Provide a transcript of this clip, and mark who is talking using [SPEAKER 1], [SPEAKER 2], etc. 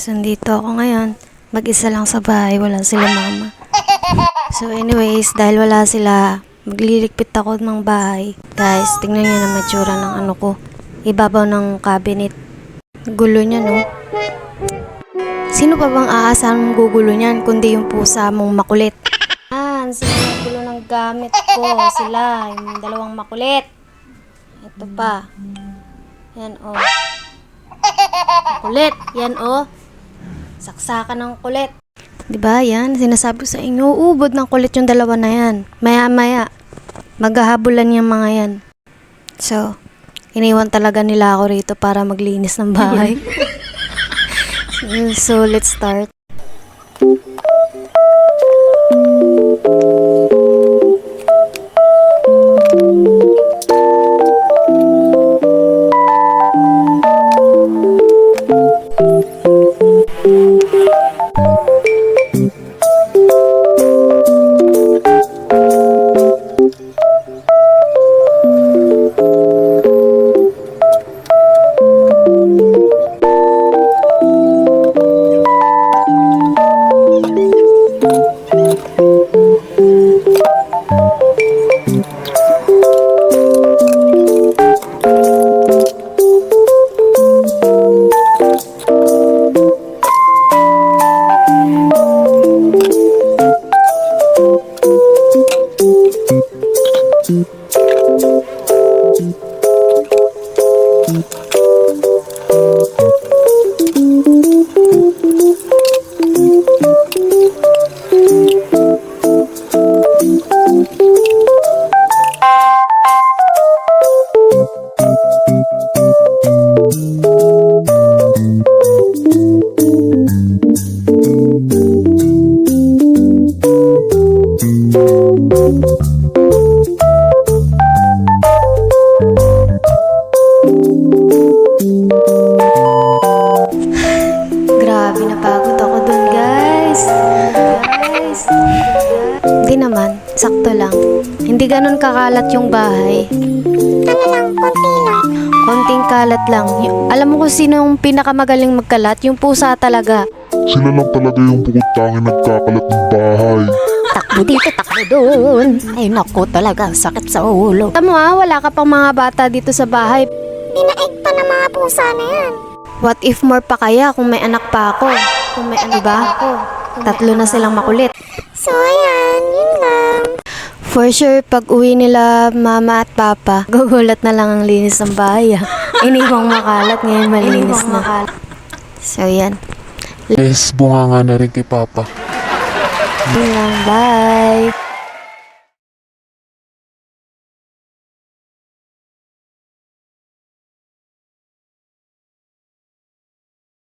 [SPEAKER 1] guys, nandito ako ngayon. Mag-isa lang sa bahay, wala sila mama. So anyways, dahil wala sila, magliligpit ako ng bahay. Guys, tingnan niyo na matsura ng ano ko. Ibabaw ng cabinet. Gulo niya, no? Sino pa bang aasahan mong gugulo niyan, kundi yung pusa mong makulit? Sila yung gulo ng gamit ko. Sila, yung dalawang makulit. Ito pa. Yan, oh. Kulit. Yan, oh. Saksakan ng kulit. Diba yan? Sinasabi ko sa inyo, ubod ng kulit yung dalawa na yan. Maya-maya, maghahabulan yung mga yan. So, iniwan talaga nila ako rito para maglinis ng bahay. So, let's start. Grabe, napagod ako dun, guys. Hindi naman, sakto lang. Hindi ganun kakalat yung bahay.
[SPEAKER 2] Ano lang, konti lang.
[SPEAKER 1] Konting kalat lang. Alam mo kung sino yung pinakamagaling magkalat? Yung pusa talaga.
[SPEAKER 3] Sila lang talaga yung bukod tanging nagkakalat ng bahay.
[SPEAKER 2] Takbo dito, takbo doon. Ay naku talaga, sakit sa ulo.
[SPEAKER 1] Tama mo wala ka pang mga bata dito sa bahay.
[SPEAKER 2] Dinaig pa ng mga pusa na yan.
[SPEAKER 1] What if more pa kaya kung may anak pa ako? Kung may ano ba ako? Tatlo na silang makulit.
[SPEAKER 2] So ayan, yun lang.
[SPEAKER 1] For sure, pag uwi nila mama at papa, gugulat na lang ang linis ng bahay. Iniwang makalat, ngayon malinis na. So yan.
[SPEAKER 3] Yes, bunga nga na rin kay Papa.
[SPEAKER 1] Yun lang, bye!